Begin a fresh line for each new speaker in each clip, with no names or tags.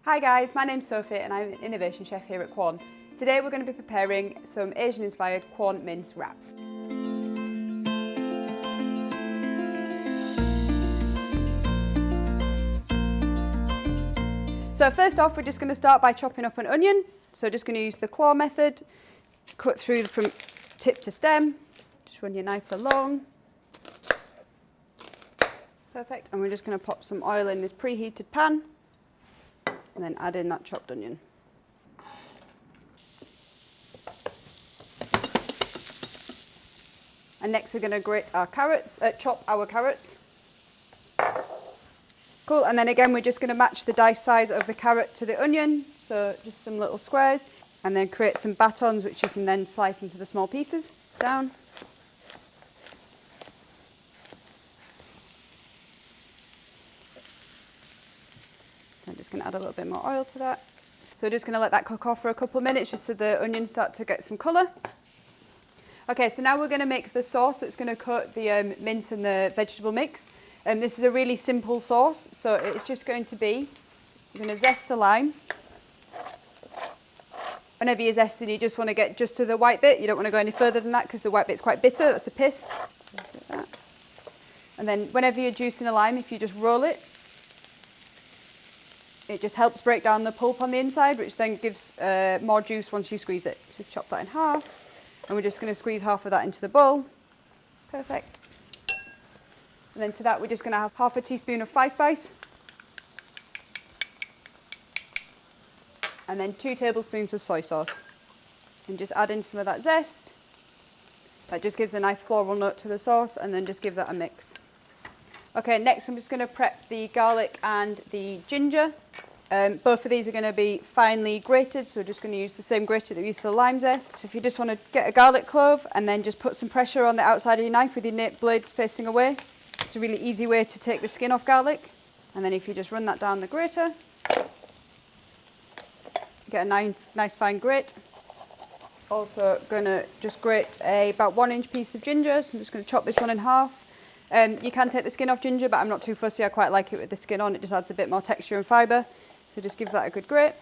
Hi guys, my name's Sophie and I'm an innovation chef here at Quorn. Today we're going to be preparing some Asian inspired Quorn mince wrap. So first off, we're just going to start by chopping up an onion. So just going to use the claw method, cut through from tip to stem, just run your knife along. Perfect, and we're just going to pop some oil in this preheated pan and then add in that chopped onion. And next we're going to chop our carrots. Cool, and then again we're just going to match the dice size of the carrot to the onion, so just some little squares, and then create some batons which you can then slice into the small pieces. Down. I'm just going to add a little bit more oil to that. So we're just going to let that cook off for a couple of minutes just so the onions start to get some colour. Okay, so now we're going to make the sauce that's going to coat the mince and the vegetable mix. This is a really simple sauce, so it's just going to be, you're going to zest a lime. Whenever you're zesting, you just want to get just to the white bit. You don't want to go any further than that because the white bit's quite bitter, that's a pith. And then whenever you're juicing a lime, if you just roll it, it just helps break down the pulp on the inside, which then gives more juice once you squeeze it. So chop that in half, and we're just going to squeeze half of that into the bowl. Perfect. And then to that, we're just going to have half a teaspoon of Thai spice, and then 2 tablespoons of soy sauce. And just add in some of that zest. That just gives a nice floral note to the sauce, and then just give that a mix. Okay, next I'm just going to prep the garlic and the ginger. Both of these are going to be finely grated, so we're just going to use the same grater that we used for the lime zest. So if you just want to get a garlic clove and then just put some pressure on the outside of your knife with your blade facing away. It's a really easy way to take the skin off garlic. And then if you just run that down the grater, get a nice fine grate. Also going to just grate about 1 inch piece of ginger, so I'm just going to chop this one in half. You can take the skin off ginger, but I'm not too fussy. I quite like it with the skin on. It just adds a bit more texture and fibre. So just give that a good grate.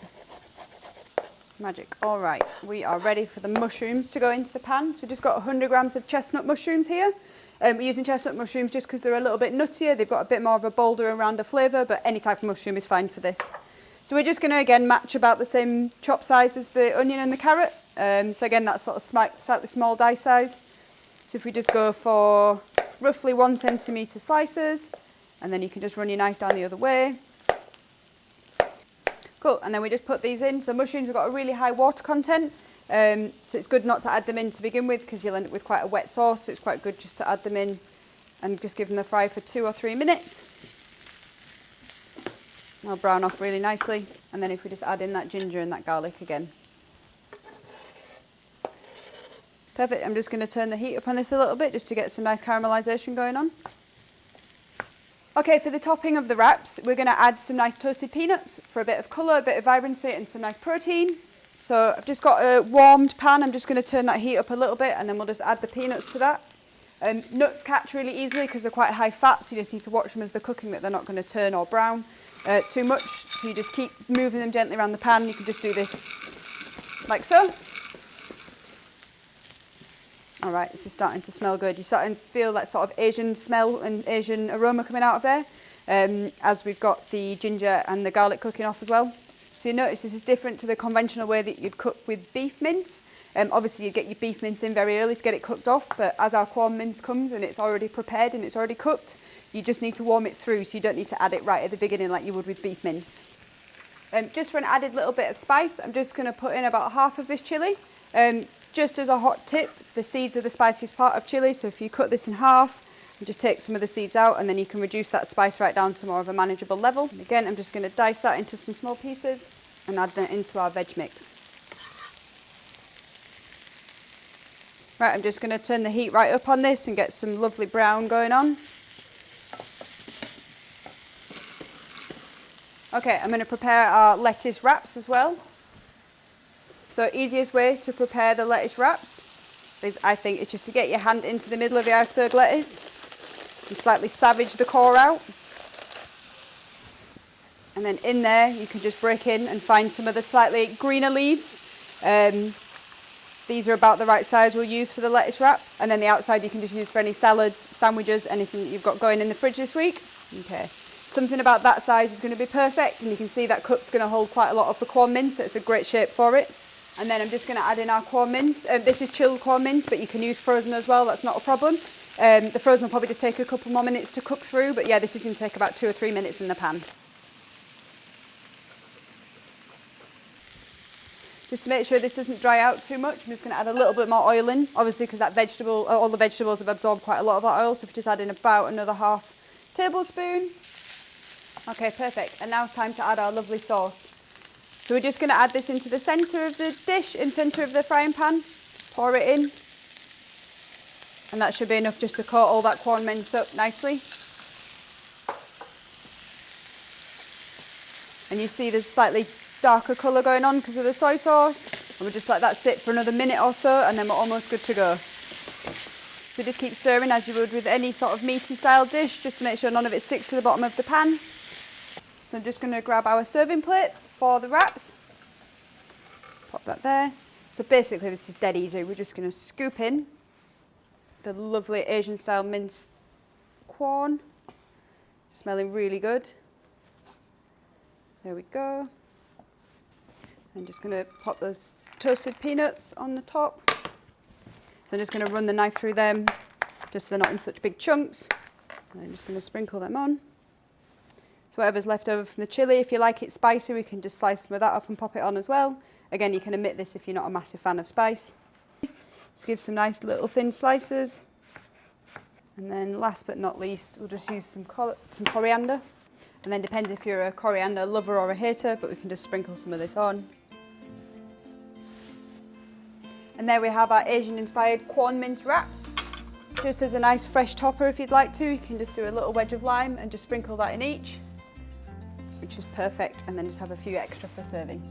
Magic. All right, we are ready for the mushrooms to go into the pan. So we've just got 100 grams of chestnut mushrooms here. We're using chestnut mushrooms just because they're a little bit nuttier. They've got a bit more of a bolder and rounder flavour, but any type of mushroom is fine for this. So we're just going to, again, match about the same chop size as the onion and the carrot. So again, that's sort of slightly small dice size. So if we just go for roughly 1 centimetre slices, and then you can just run your knife down the other way. Cool, and then we just put these in. So mushrooms have got a really high water content, so it's good not to add them in to begin with because you'll end up with quite a wet sauce, so it's quite good just to add them in and just give them a fry for 2 or 3 minutes. They'll brown off really nicely, and then if we just add in that ginger and that garlic again. Perfect, I'm just going to turn the heat up on this a little bit just to get some nice caramelisation going on. Okay, for the topping of the wraps, we're going to add some nice toasted peanuts for a bit of colour, a bit of vibrancy and some nice protein. So I've just got a warmed pan, I'm just going to turn that heat up a little bit and then we'll just add the peanuts to that. Nuts catch really easily because they're quite high fat, so you just need to watch them as they're cooking that they're not going to turn or brown too much. So you just keep moving them gently around the pan. You can just do this like so. All right, this is starting to smell good. You're starting to feel that sort of Asian smell and Asian aroma coming out of there as we've got the ginger and the garlic cooking off as well. So you notice this is different to the conventional way that you'd cook with beef mince. Obviously you'd get your beef mince in very early to get it cooked off, but as our Quorn mince comes and it's already prepared and it's already cooked, you just need to warm it through, so you don't need to add it right at the beginning like you would with beef mince. Just for an added little bit of spice, I'm just going to put in about half of this chilli. Just as a hot tip, the seeds are the spiciest part of chilli, so if you cut this in half and just take some of the seeds out, and then you can reduce that spice right down to more of a manageable level. And again, I'm just going to dice that into some small pieces and add that into our veg mix. Right, I'm just going to turn the heat right up on this and get some lovely brown going on. Okay, I'm going to prepare our lettuce wraps as well. So easiest way to prepare the lettuce wraps is, I think, is just to get your hand into the middle of the iceberg lettuce and slightly savage the core out. And then in there, you can just break in and find some of the slightly greener leaves. These are about the right size we'll use for the lettuce wrap. And then the outside you can just use for any salads, sandwiches, anything that you've got going in the fridge this week. Okay, something about that size is going to be perfect. And you can see that cup's going to hold quite a lot of the Quorn mince, so it's a great shape for it. And then I'm just going to add in our Quorn mince. This is chilled Quorn mince, but you can use frozen as well, that's not a problem. The frozen will probably just take a couple more minutes to cook through, but yeah, this is going to take about 2 or 3 minutes in the pan. Just to make sure this doesn't dry out too much, I'm just going to add a little bit more oil in, obviously because that vegetable, all the vegetables have absorbed quite a lot of that oil, so if you just add in about another ½ tablespoon. Okay, perfect. And now it's time to add our lovely sauce. So we're just going to add this into the centre of the dish, in centre of the frying pan, pour it in, and that should be enough just to coat all that Quorn mince up nicely. And you see there's slightly darker colour going on because of the soy sauce, and we'll just let that sit for another minute or so, and then we're almost good to go. So just keep stirring as you would with any sort of meaty style dish, just to make sure none of it sticks to the bottom of the pan. So I'm just going to grab our serving plate for the wraps, pop that there. So basically this is dead easy. We're just going to scoop in the lovely Asian style mince Quorn, smelling really good. There we go. I'm just going to pop those toasted peanuts on the top. So I'm just going to run the knife through them, just so they're not in such big chunks. And I'm just going to sprinkle them on. So whatever's left over from the chilli, if you like it spicy, we can just slice some of that off and pop it on as well. Again, you can omit this if you're not a massive fan of spice. Just give some nice little thin slices. And then last but not least, we'll just use some coriander. And then depends if you're a coriander lover or a hater, but we can just sprinkle some of this on. And there we have our Asian inspired Quorn mince wraps. Just as a nice fresh topper if you'd like to, you can just do a little wedge of lime and just sprinkle that in each, which is perfect, and then just have a few extra for serving.